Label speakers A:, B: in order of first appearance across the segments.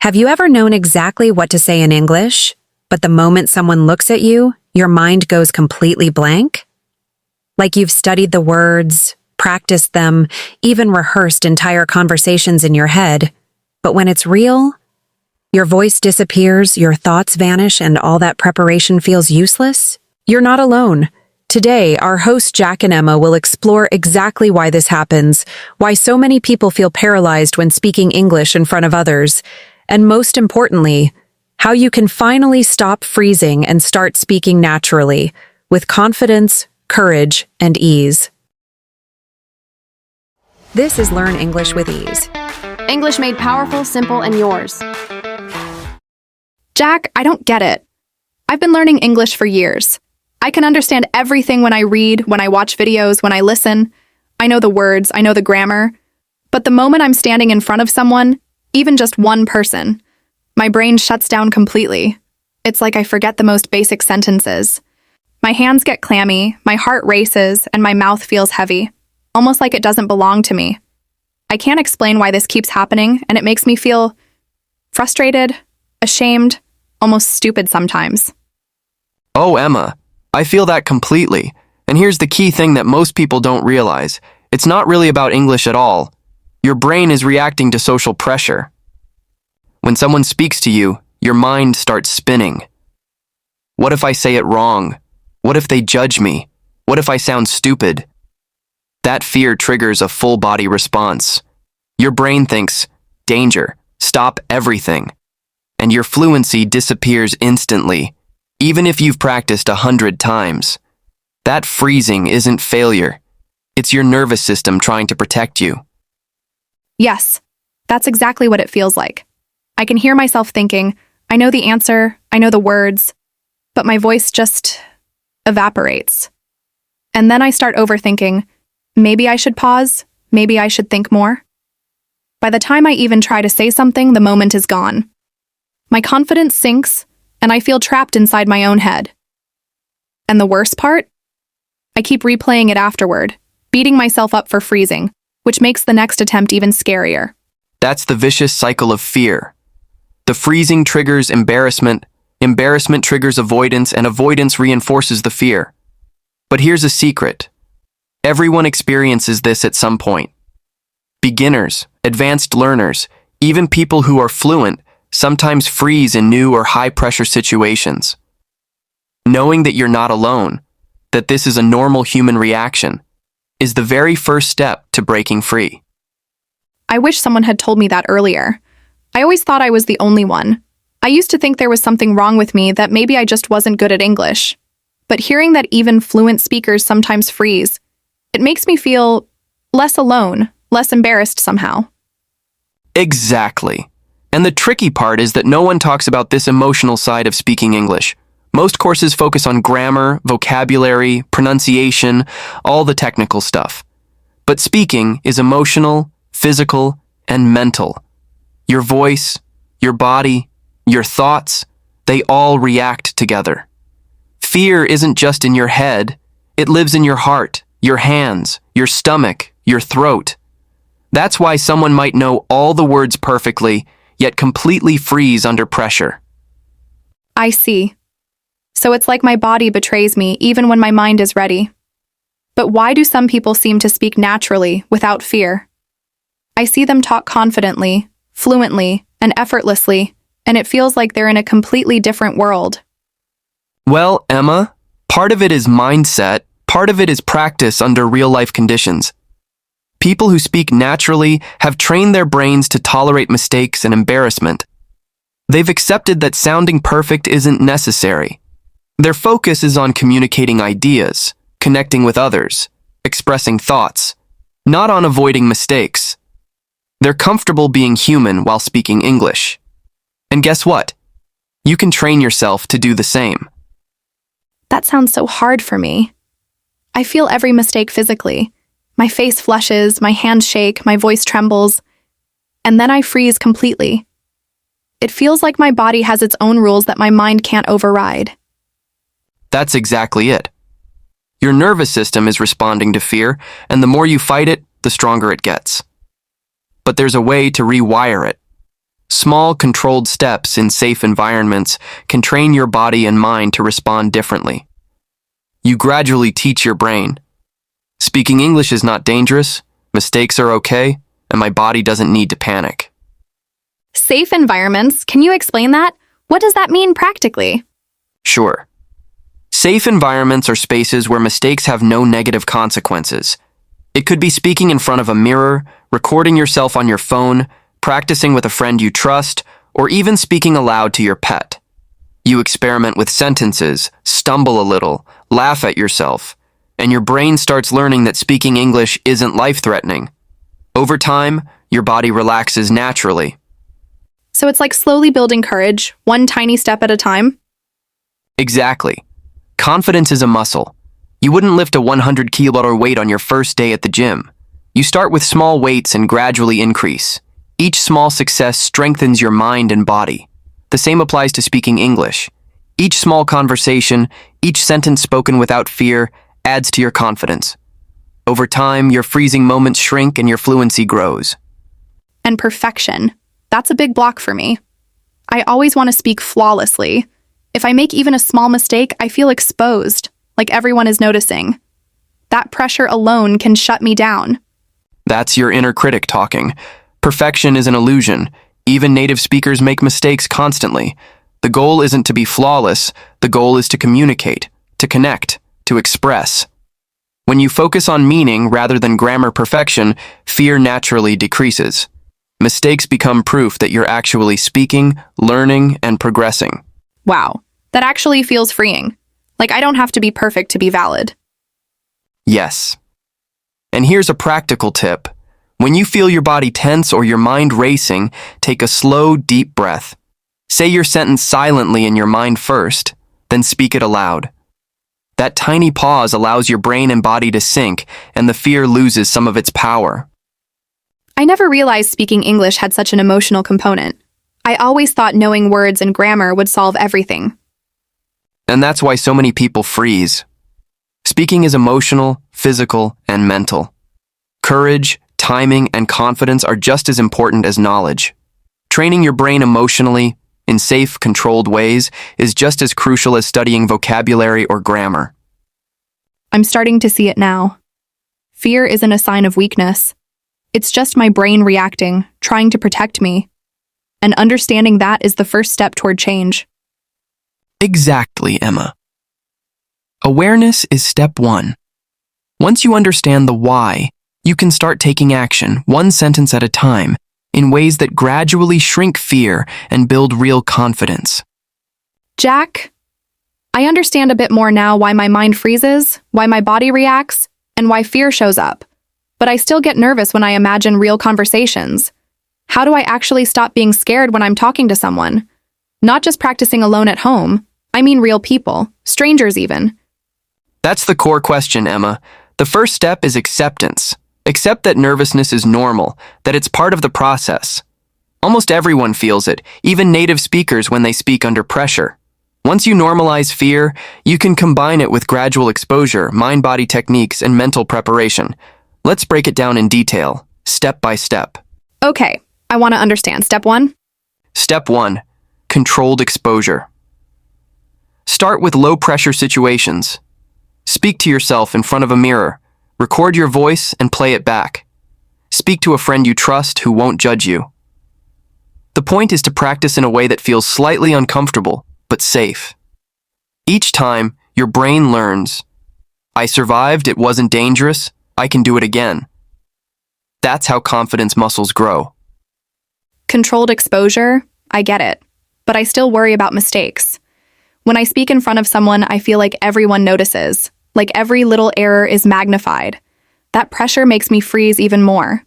A: Have you ever known exactly what to say in English, but the moment someone looks at you, your mind goes completely blank? Like you've studied the words, practiced them, even rehearsed entire conversations in your head, but when it's real, your voice disappears, your thoughts vanish, and all that preparation feels useless? You're not alone. Today, our hosts Jack and Emma will explore exactly why this happens, why so many people feel paralyzed when speaking English in front of others, and most importantly, how you can finally stop freezing and start speaking naturally, with confidence, courage, and ease. This is Learn English with Ease.
B: English made powerful, simple, and yours. Jack, I don't get it. I've been learning English for years. I can understand everything when I read, when I watch videos, when I listen. I know the words, I know the grammar. But the moment I'm standing in front of someone, even just one person, my brain shuts down completely. It's like I forget the most basic sentences. My hands get clammy, my heart races, and my mouth feels heavy, almost like it doesn't belong to me. I can't explain why this keeps happening, and it makes me feel frustrated, ashamed, almost stupid sometimes.
C: Oh, Emma, I feel that completely. And here's the key thing that most people don't realize. It's not really about English at all. Your brain is reacting to social pressure. When someone speaks to you, your mind starts spinning. What if I say it wrong? What if they judge me? What if I sound stupid? That fear triggers a full-body response. Your brain thinks, danger, stop everything. And your fluency disappears instantly, even if you've practiced 100 times. That freezing isn't failure. It's your nervous system trying to protect you.
B: Yes, that's exactly what it feels like. I can hear myself thinking, I know the answer, I know the words, but my voice just evaporates. And then I start overthinking, maybe I should pause, maybe I should think more. By the time I even try to say something, the moment is gone. My confidence sinks, and I feel trapped inside my own head. And the worst part? I keep replaying it afterward, beating myself up for freezing, which makes the next attempt even scarier.
C: That's the vicious cycle of fear. The freezing triggers embarrassment, embarrassment triggers avoidance, and avoidance reinforces the fear. But here's a secret. Everyone experiences this at some point. Beginners, advanced learners, even people who are fluent, sometimes freeze in new or high-pressure situations. Knowing that you're not alone, that this is a normal human reaction, is the very first step to breaking free.
B: I wish someone had told me that earlier. I always thought I was the only one. I used to think there was something wrong with me, that maybe I just wasn't good at English. But hearing that even fluent speakers sometimes freeze, it makes me feel less alone, less embarrassed somehow.
C: Exactly. And the tricky part is that no one talks about this emotional side of speaking English. Most courses focus on grammar, vocabulary, pronunciation, all the technical stuff. But speaking is emotional, physical, and mental. Your voice, your body, your thoughts, they all react together. Fear isn't just in your head, it lives in your heart, your hands, your stomach, your throat. That's why someone might know all the words perfectly, yet completely freeze under pressure.
B: I see. So it's like my body betrays me even when my mind is ready. But why do some people seem to speak naturally, without fear? I see them talk confidently, fluently, and effortlessly, and it feels like they're in a completely different world.
C: Well, Emma, part of it is mindset, part of it is practice under real-life conditions. People who speak naturally have trained their brains to tolerate mistakes and embarrassment. They've accepted that sounding perfect isn't necessary. Their focus is on communicating ideas, connecting with others, expressing thoughts, not on avoiding mistakes. They're comfortable being human while speaking English. And guess what? You can train yourself to do the same.
B: That sounds so hard for me. I feel every mistake physically. My face flushes, my hands shake, my voice trembles, and then I freeze completely. It feels like my body has its own rules that my mind can't override.
C: That's exactly it. Your nervous system is responding to fear, and the more you fight it, the stronger it gets. But there's a way to rewire it. Small, controlled steps in safe environments can train your body and mind to respond differently. You gradually teach your brain. Speaking English is not dangerous, mistakes are okay, and my body doesn't need to panic.
B: Safe environments, can you explain that? What does that mean practically?
C: Sure. Safe environments are spaces where mistakes have no negative consequences. It could be speaking in front of a mirror, recording yourself on your phone, practicing with a friend you trust, or even speaking aloud to your pet. You experiment with sentences, stumble a little, laugh at yourself, and your brain starts learning that speaking English isn't life-threatening. Over time, your body relaxes naturally.
B: So it's like slowly building courage, one tiny step at a time?
C: Exactly. Confidence is a muscle. You wouldn't lift a 100-kilo weight on your first day at the gym. You start with small weights and gradually increase. Each small success strengthens your mind and body. The same applies to speaking English. Each small conversation, each sentence spoken without fear, adds to your confidence. Over time, your freezing moments shrink and your fluency grows.
B: And perfection. That's a big block for me. I always want to speak flawlessly. If I make even a small mistake, I feel exposed, like everyone is noticing. That pressure alone can shut me down.
C: That's your inner critic talking. Perfection is an illusion. Even native speakers make mistakes constantly. The goal isn't to be flawless. The goal is to communicate, to connect, to express. When you focus on meaning rather than grammar perfection, fear naturally decreases. Mistakes become proof that you're actually speaking, learning, and progressing.
B: Wow, that actually feels freeing. Like I don't have to be perfect to be valid.
C: Yes. And here's a practical tip. When you feel your body tense or your mind racing, take a slow, deep breath. Say your sentence silently in your mind first, then speak it aloud. That tiny pause allows your brain and body to sync, and the fear loses some of its power.
B: I never realized speaking English had such an emotional component. I always thought knowing words and grammar would solve everything.
C: And that's why so many people freeze. Speaking is emotional, physical, and mental. Courage, timing, and confidence are just as important as knowledge. Training your brain emotionally, in safe, controlled ways, is just as crucial as studying vocabulary or grammar.
B: I'm starting to see it now. Fear isn't a sign of weakness. It's just my brain reacting, trying to protect me. And understanding that is the first step toward change.
C: Exactly, Emma. Awareness is step one. Once you understand the why, you can start taking action, one sentence at a time, in ways that gradually shrink fear and build real confidence.
B: Jack, I understand a bit more now why my mind freezes, why my body reacts, and why fear shows up. But I still get nervous when I imagine real conversations. How do I actually stop being scared when I'm talking to someone? Not just practicing alone at home. I mean real people, strangers even.
C: That's the core question, Emma. The first step is acceptance. Accept that nervousness is normal, that it's part of the process. Almost everyone feels it, even native speakers when they speak under pressure. Once you normalize fear, you can combine it with gradual exposure, mind-body techniques, and mental preparation. Let's break it down in detail, step by step.
B: Okay, I want to understand. Step one?
C: Step 1. Controlled exposure. Start with low-pressure situations. Speak to yourself in front of a mirror. Record your voice and play it back. Speak to a friend you trust who won't judge you. The point is to practice in a way that feels slightly uncomfortable, but safe. Each time, your brain learns. I survived, it wasn't dangerous, I can do it again. That's how confidence muscles grow.
B: Controlled exposure? I get it. But I still worry about mistakes. When I speak in front of someone, I feel like everyone notices, like every little error is magnified. That pressure makes me freeze even more.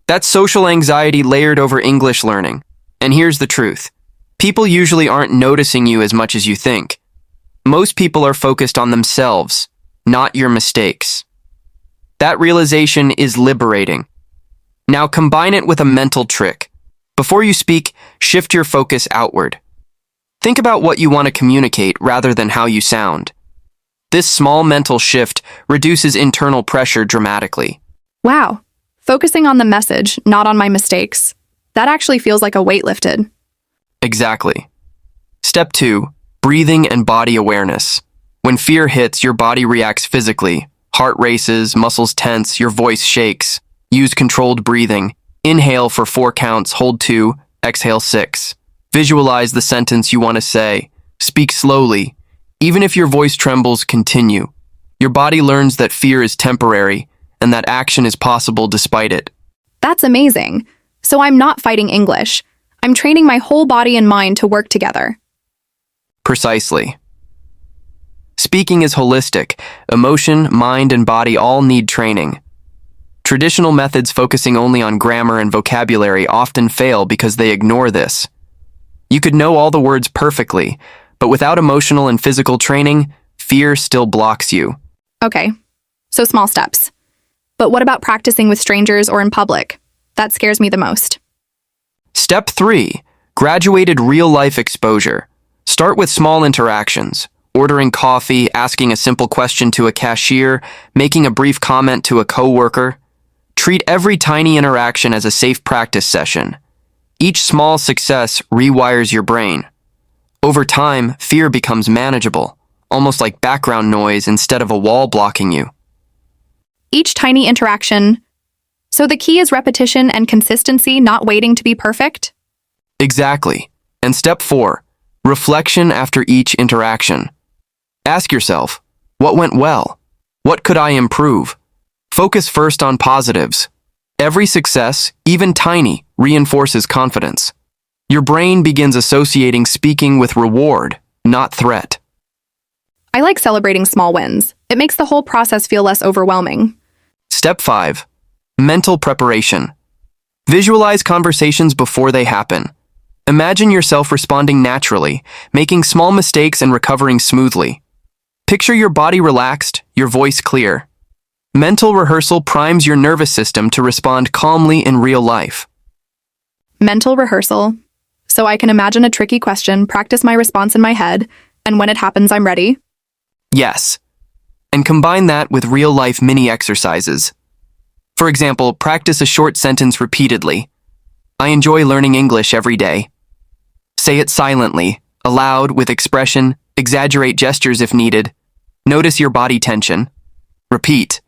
C: That's social anxiety layered over English learning. And here's the truth. People usually aren't noticing you as much as you think. Most people are focused on themselves, not your mistakes. That realization is liberating. Now combine it with a mental trick. Before you speak, shift your focus outward. Think about what you want to communicate rather than how you sound. This small mental shift reduces internal pressure dramatically.
B: Wow, focusing on the message, not on my mistakes. That actually feels like a weight lifted.
C: Exactly. Step 2, breathing and body awareness. When fear hits, your body reacts physically. Heart races, muscles tense, your voice shakes. Use controlled breathing. Inhale for 4 counts, hold 2, exhale 6. Visualize the sentence you want to say. Speak slowly. Even if your voice trembles, continue. Your body learns that fear is temporary and that action is possible despite it.
B: That's amazing. So I'm not fighting English. I'm training my whole body and mind to work together.
C: Precisely. Speaking is holistic. Emotion, mind, and body all need training. Traditional methods focusing only on grammar and vocabulary often fail because they ignore this. You could know all the words perfectly, but without emotional and physical training, fear still blocks you.
B: Okay, so small steps. But what about practicing with strangers or in public? That scares me the most.
C: Step 3. Graduated real-life exposure. Start with small interactions. Ordering coffee, asking a simple question to a cashier, making a brief comment to a coworker. Treat every tiny interaction as a safe practice session. Each small success rewires your brain. Over time, fear becomes manageable, almost like background noise instead of a wall blocking you.
B: Each tiny interaction. So the key is repetition and consistency, not waiting to be perfect?
C: Exactly. And step 4, reflection after each interaction. Ask yourself, what went well? What could I improve? Focus first on positives. Every success, even tiny, reinforces confidence. Your brain begins associating speaking with reward, not threat.
B: I like celebrating small wins. It makes the whole process feel less overwhelming.
C: Step 5, mental preparation. Visualize conversations before they happen. Imagine yourself responding naturally, making small mistakes and recovering smoothly. Picture your body relaxed, your voice clear. Mental rehearsal primes your nervous system to respond calmly in real life.
B: Mental rehearsal. So I can imagine a tricky question, practice my response in my head, and when it happens, I'm ready.
C: Yes. And combine that with real-life mini exercises. For example, practice a short sentence repeatedly. I enjoy learning English every day. Say it silently, aloud, with expression, exaggerate gestures if needed. Notice your body tension. Repeat.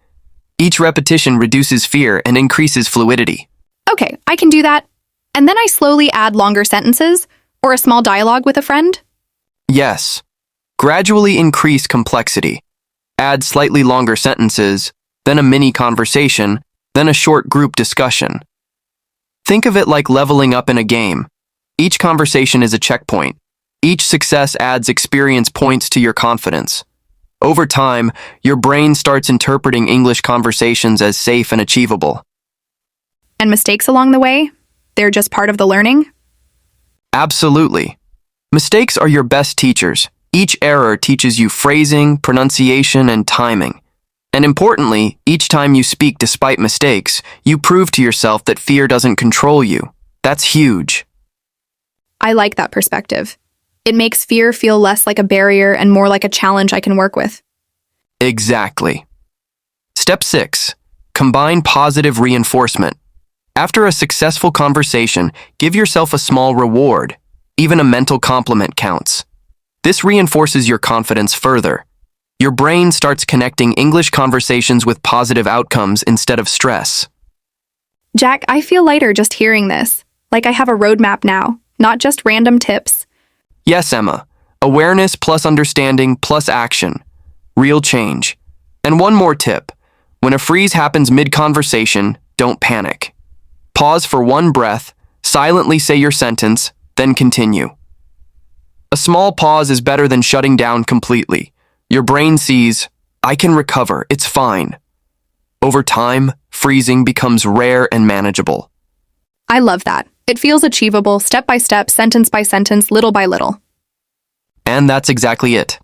C: Each repetition reduces fear and increases fluidity.
B: Okay, I can do that. And then I slowly add longer sentences or a small dialogue with a friend.
C: Yes. Gradually increase complexity. Add slightly longer sentences, then a mini conversation, then a short group discussion. Think of it like leveling up in a game. Each conversation is a checkpoint. Each success adds experience points to your confidence. Over time, your brain starts interpreting English conversations as safe and achievable.
B: And mistakes along the way? They're just part of the learning?
C: Absolutely. Mistakes are your best teachers. Each error teaches you phrasing, pronunciation, and timing. And importantly, each time you speak despite mistakes, you prove to yourself that fear doesn't control you. That's huge.
B: I like that perspective. It makes fear feel less like a barrier and more like a challenge I can work with.
C: Exactly. Step 6. Combine positive reinforcement. After a successful conversation, give yourself a small reward. Even a mental compliment counts. This reinforces your confidence further. Your brain starts connecting English conversations with positive outcomes instead of stress.
B: Jack, I feel lighter just hearing this. Like I have a roadmap now, not just random tips.
C: Yes, Emma. Awareness plus understanding plus action. Real change. And one more tip. When a freeze happens mid-conversation, don't panic. Pause for one breath, silently say your sentence, then continue. A small pause is better than shutting down completely. Your brain sees, I can recover, it's fine. Over time, freezing becomes rare and manageable.
B: I love that. It feels achievable, step by step, sentence by sentence, little by little.
C: And that's exactly it.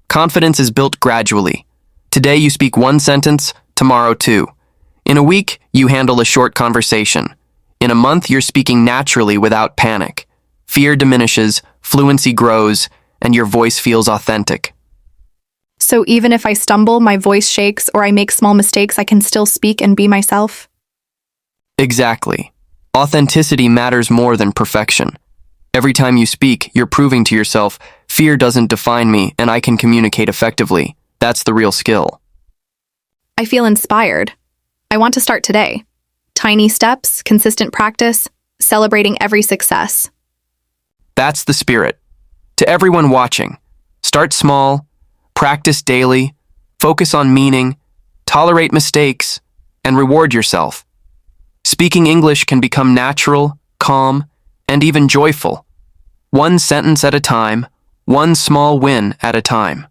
C: Confidence is built gradually. Today you speak one sentence, tomorrow two. In a week, you handle a short conversation. In a month, you're speaking naturally without panic. Fear diminishes, fluency grows, and your voice feels authentic.
B: So even if I stumble, my voice shakes, or I make small mistakes, I can still speak and be myself?
C: Exactly. Authenticity matters more than perfection. Every time you speak, you're proving to yourself, fear doesn't define me and I can communicate effectively. That's the real skill.
B: I feel inspired. I want to start today. Tiny steps, consistent practice, celebrating every success.
C: That's the spirit. To everyone watching, start small, practice daily, focus on meaning, tolerate mistakes, and reward yourself. Speaking English can become natural, calm, and even joyful. One sentence at a time, one small win at a time.